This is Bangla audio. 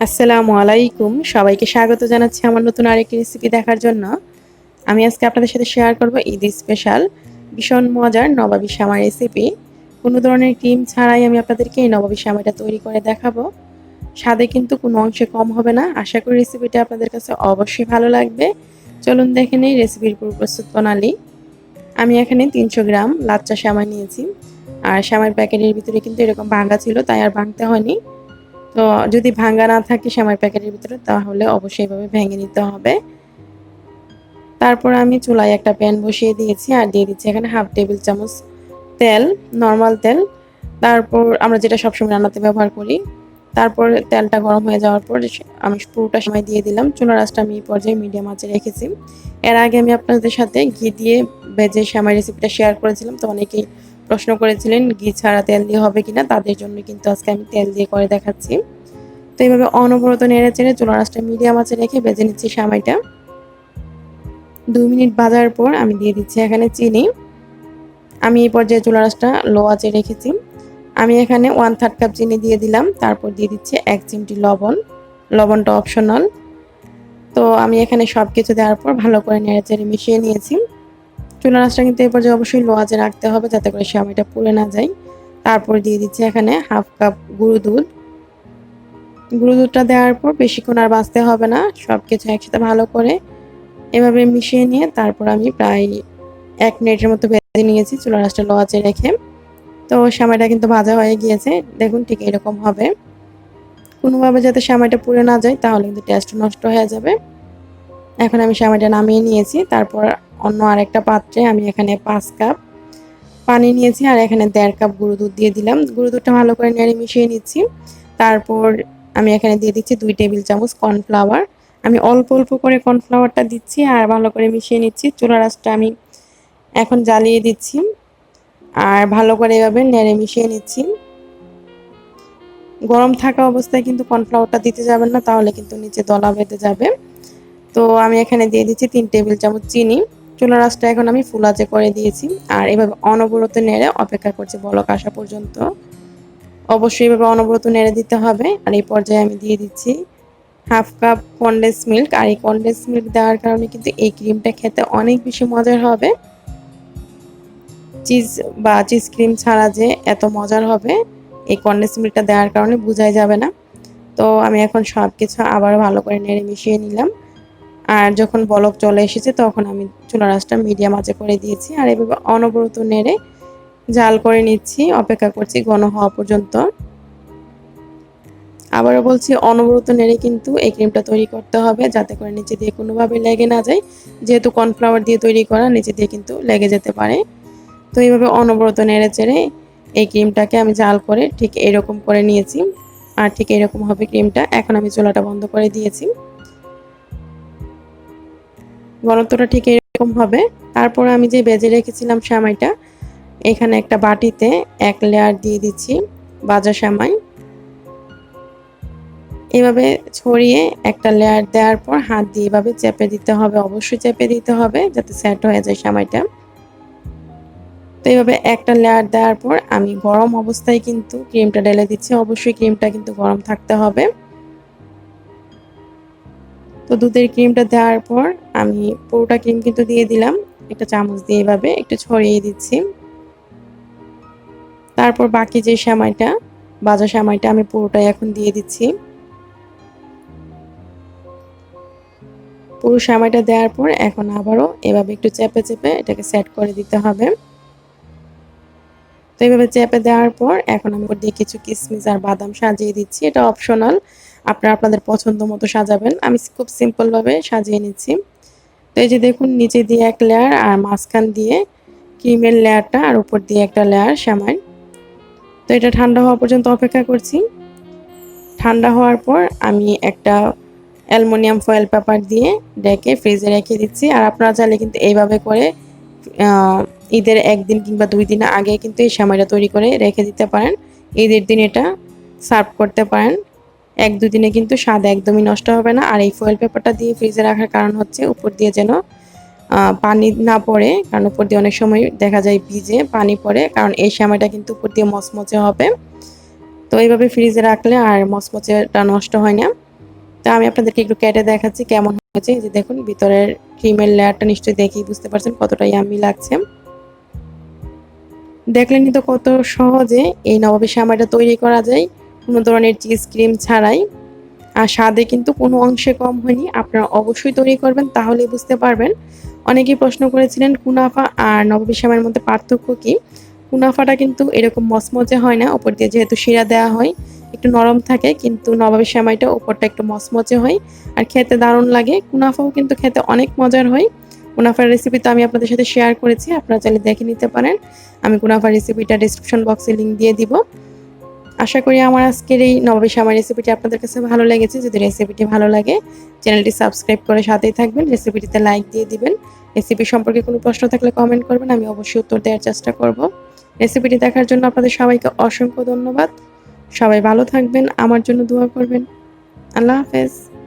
আসসালামু আলাইকুম। সবাইকে স্বাগত জানাচ্ছি আমার নতুন আরেকটি রেসিপি দেখার জন্য। আমি আজকে আপনাদের সাথে শেয়ার করব ঈদ স্পেশাল ভীষণ মজার নবাবী সেমাই রেসিপি। কোনো ধরনের ক্রিম ছাড়াই আমি আপনাদেরকে এই নবাবী সেমাইটা তৈরি করে দেখাবো। স্বাদে কিন্তু কোনো অংশে কম হবে না। আশা করি রেসিপিটা আপনাদের কাছে অবশ্যই ভালো লাগবে। চলুন দেখে নেই রেসিপির পুরো প্রস্তুত প্রণালী। আমি এখানে 300 গ্রাম লাচ্চা সেমাই নিয়েছি। আর সেমাইয়ের প্যাকেটের ভিতরে কিন্তু এরকম ভাঙা ছিল, তাই আর ভাঙতে হয়নি। তো যদি ভাঙা না থাকে সেমাই প্যাকেটের ভিতরে তাহলে অবশ্যই এভাবে ভেঙে নিতে হবে। তারপর আমি চুলায় একটা প্যান বসিয়ে দিয়েছি আর দিয়ে দিচ্ছি এখানে হাফ টেবিল চামচ তেল, নর্মাল তেল। তারপর আমরা যেটা সবসময় রান্নাতে ব্যবহার করি। তারপর তেলটা গরম হয়ে যাওয়ার পর আমি পুরোটা সেমাই দিয়ে দিলাম। চুলার আঁচটা আমি এই পর্যায়ে মিডিয়াম আঁচে রেখেছি। এর আগে আমি আপনাদের সাথে ঘি দিয়ে ভেজে সেমাই রেসিপিটা শেয়ার করেছিলাম, তো অনেকেই প্রশ্ন করেছিলেন ঘি ছাড়া তেল দিয়ে হবে কিনা, তাদের জন্য কিন্তু আজকে আমি তেল দিয়ে করে দেখাচ্ছি। তো এইভাবে অনবরত নেড়ে চেড়ে চুলার আঁচটা মিডিয়াম আঁচে রেখে ভেজে নিচ্ছি সেমাইটা। 2 মিনিট ভাজার পর আমি দিয়ে দিচ্ছি এখানে চিনি। আমি এই পর্যায়ে চুলার আঁচটা লো আঁচে রেখেছি। আমি এখানে 1/3 কাপ চিনি দিয়ে দিলাম। তারপর দিয়ে দিচ্ছি 1 চিমটি লবণ। লবণটা অপশনাল। তো আমি এখানে সবকিছু দেওয়ার পর ভালো করে নেড়ে চেড়ে মিশিয়ে নিয়েছি। চুলার আঁচটা কিন্তু এই পর্যায়ে অবশ্যই লো আঁচে রাখতে হবে যাতে করে সেমাইটা পুড়ে না যায়। তারপর দিয়ে দিচ্ছি এখানে হাফ কাপ গুঁড়ো দুধ। গুঁড়ো দুধটা দেওয়ার পর বেশিক্ষণ আর ভাজতে হবে না, সবকিছু একসাথে ভালো করে এভাবে মিশিয়ে নিয়ে তারপর আমি প্রায় 1 মিনিটের মতো ভেজে নিয়েছি চুলার আঁচটা লো আঁচে রেখে। তো সেমাইটা কিন্তু ভাজা হয়ে গিয়েছে, দেখুন ঠিক এরকম হবে। কোনোভাবে যাতে সেমাইটা পুড়ে না যায় তাহলে কিন্তু টেস্ট নষ্ট হয়ে যাবে। এখন আমি সেমাইটা নামিয়ে নিয়েছি। তারপর অন্য আরেকটা পাত্রে আমি এখানে 5 কাপ পানি নিয়েছি আর এখানে 1.5 কাপ গুঁড়ো দুধ দিয়ে দিলাম। গুঁড়ো দুধটা ভালো করে নেড়ে মিশিয়ে নিচ্ছি। তারপর আমি এখানে দিয়ে দিচ্ছি 2 টেবিল চামচ কর্নফ্লাওয়ার। আমি অল্প অল্প করে কর্নফ্লাওয়ারটা দিচ্ছি আর ভালো করে মিশিয়ে নিচ্ছি। চুলার আঁচটা আমি এখন জ্বালিয়ে দিচ্ছি আর ভালো করে এভাবে নেড়ে মিশিয়ে নিচ্ছি। গরম থাকা অবস্থায় কিন্তু কর্নফ্লাওয়ারটা দিতে যাবেন না, তাহলে কিন্তু নিচে দলা বেঁধে যাবে। তো আমি এখানে দিয়ে দিচ্ছি 3 টেবিল চামচ চিনি। চুলার আঁচটা এখন আমি ফুল আঁচে করে দিয়েছি আর এভাবে অনবরত নেড়ে অপেক্ষা করছি বলক আসা পর্যন্ত। অবশ্যই এভাবে অনবরত নেড়ে দিতে হবে। আর এই পর্যায়ে আমি দিয়ে দিচ্ছি হাফ কাপ কনডেন্স মিল্ক। আর এই কনডেন্স মিল্ক দেওয়ার কারণে কিন্তু এই ক্রিমটা খেতে অনেক বেশি মজার হবে। চিজ ক্রিম ছাড়া যে এত মজার হবে এই কনডেন্স মিল্কটা দেওয়ার কারণে বোঝাই যাবে না। তো আমি এখন সবকিছু আবার ভালো করে নেড়ে মিশিয়ে নিলাম। আর যখন বলক চলে এসেছে তখন আমি চুলার আঁচটা মিডিয়াম আঁচে করে দিয়েছি আর এভাবে অনবরত নেড়ে জাল করে নিচ্ছি, অপেক্ষা করছি ঘন হওয়া পর্যন্ত। আবারও বলছি অনবরত নেড়ে কিন্তু এই ক্রিমটা তৈরি করতে হবে যাতে করে নিচে দিয়ে কোনোভাবে লেগে না যায়। যেহেতু কর্নফ্লাওয়ার দিয়ে তৈরি করা, নিচে দিয়ে কিন্তু লেগে যেতে পারে। তো এইভাবে অনবরত নেড়ে চেড়ে এই ক্রিমটাকে আমি জাল করে ঠিক এরকম করে নিয়েছি আর ঠিক এরকম হবে ক্রিমটা। এখন আমি চুলাটা বন্ধ করে দিয়েছি। ঘনত্বটা ঠিক এরকম হবে। তারপর আমি যে ভেজে রেখেছিলাম সেমাইটা এখানে একটা বাটিতে 1 লেয়ার দিয়ে দিচ্ছি ভাজা সেমাই। এভাবে ছড়িয়ে একটা লেয়ার দেওয়ার পর হাত দিয়ে এভাবে চেপে দিতে হবে, অবশ্যই চেপে দিতে হবে যাতে সেট হয়ে যায় সেমাইটা। তো এইভাবে একটা লেয়ার দেওয়ার পর আমি গরম অবস্থায় কিন্তু ক্রিমটা ঢেলে দিচ্ছি। অবশ্যই ক্রিমটা কিন্তু গরম থাকতে হবে। তো দুধের ক্রিমটা দেওয়ার পর আমি পুরোটা ক্রিম কিন্তু দিয়ে দিলাম। একটা চামচ দিয়ে এভাবে একটু ছড়িয়ে দিচ্ছি। তারপর বাকি যে সেমাইটা, ভাজা সেমাইটা আমি পুরোটাই এখন দিয়ে দিচ্ছি। পুরো সেমাইটা দেওয়ার পর এখন আবারও এভাবে একটু চেপে চেপে এটাকে সেট করে দিতে হবে। তো এইভাবে চেপে দেওয়ার পর এখন আমি উপর দিয়ে কিছু কিশমিশ আর বাদাম সাজিয়ে দিচ্ছি। এটা অপশনাল, আপনারা আপনাদের পছন্দ মতো সাজাবেন। আমি খুব সিম্পলভাবে সাজিয়ে নিচ্ছি। তো এই যে দেখুন নিচে দিয়ে 1 লেয়ার আর মাঝখান দিয়ে ক্রিমের লেয়ারটা আর উপর দিয়ে একটা লেয়ার সেমাই। তো এটা ঠান্ডা হওয়া পর্যন্ত অপেক্ষা করছি। ঠান্ডা হওয়ার পর আমি একটা অ্যালুমিনিয়াম ফয়েল পেপার দিয়ে ঢেকে ফ্রিজে রেখে দিচ্ছি। আর আপনারা চাইলে কিন্তু এইভাবে করে ঈদের 1 দিন কিংবা 2 দিন আগে কিন্তু এই সেমাইটা তৈরি করে রেখে দিতে পারেন। ঈদের দিন এটা সার্ভ করতে পারেন। 1-2 দিনে কিন্তু স্বাদ একদমই নষ্ট হবে না। আর এই ফয়েল পেপারটা দিয়ে ফ্রিজে রাখার কারণ হচ্ছে উপর দিয়ে যেন পানি না পড়ে, কারণ উপর দিয়ে অনেক সময় দেখা যায় ভিজে পানি পড়ে, কারণ এই সেমাইটা কিন্তু উপর দিয়ে মচমচে হবে। তো এইভাবে ফ্রিজে রাখলে আর মচমচেটা নষ্ট হয় না। আমি আপনাদেরকে একটু কেটে দেখাচ্ছি কেমন হয়েছে। এই যে দেখুন ভিতরের ক্রিমের লেয়ারটা নিশ্চয়ই দেখেই বুঝতে পারছেন কতটা ইয়াম্মি লাগছে। দেখলেনই তো কত সহজে এই নবাবী সেমাইটা তৈরি করা যায় কোনো ধরনের চিজ ক্রিম ছাড়াই। আর স্বাদে কিন্তু কোনো অংশে কম হয়নি। আপনারা অবশ্যই তৈরি করবেন, তাহলেই বুঝতে পারবেন। অনেকেই প্রশ্ন করেছিলেন কুনাফা আর নবাবী সেমাইয়ের মধ্যে পার্থক্য কি। কুনাফাটা কিন্তু এরকম মচমচে হয় না, উপর দিয়ে যেহেতু শিরা দেওয়া হয় একটু নরম থাকে, কিন্তু নবাবী সেমাইটা উপরটা একটু মচমচে হয় আর খেতে দারুণ লাগে। কুনাফাও কিন্তু খেতে অনেক মজার হয়। কুনাফার রেসিপি তো আমি আপনাদের সাথে শেয়ার করেছি, আপনারা চাইলে দেখে নিতে পারেন। আমি কুনাফার রেসিপিটা ডিসক্রিপশন বক্সে লিঙ্ক দিয়ে দিব। আশা করি আমার আজকের এই নবাবী সেমাই রেসিপিটি আপনাদের কাছে ভালো লেগেছে। যদি রেসিপিটি ভালো লাগে চ্যানেলটি সাবস্ক্রাইব করে সাথেই থাকবেন, রেসিপিটিতে লাইক দিয়ে দিবেন। রেসিপি সম্পর্কে কোনো প্রশ্ন থাকলে কমেন্ট করবেন, আমি অবশ্যই উত্তর দেওয়ার চেষ্টা করব। রেসিপিটি দেখার জন্য আপনাদের সবাইকে অসংখ্য ধন্যবাদ। সবাই ভালো থাকবেন, আমার জন্য দোয়া করবেন। আল্লাহ হাফেজ।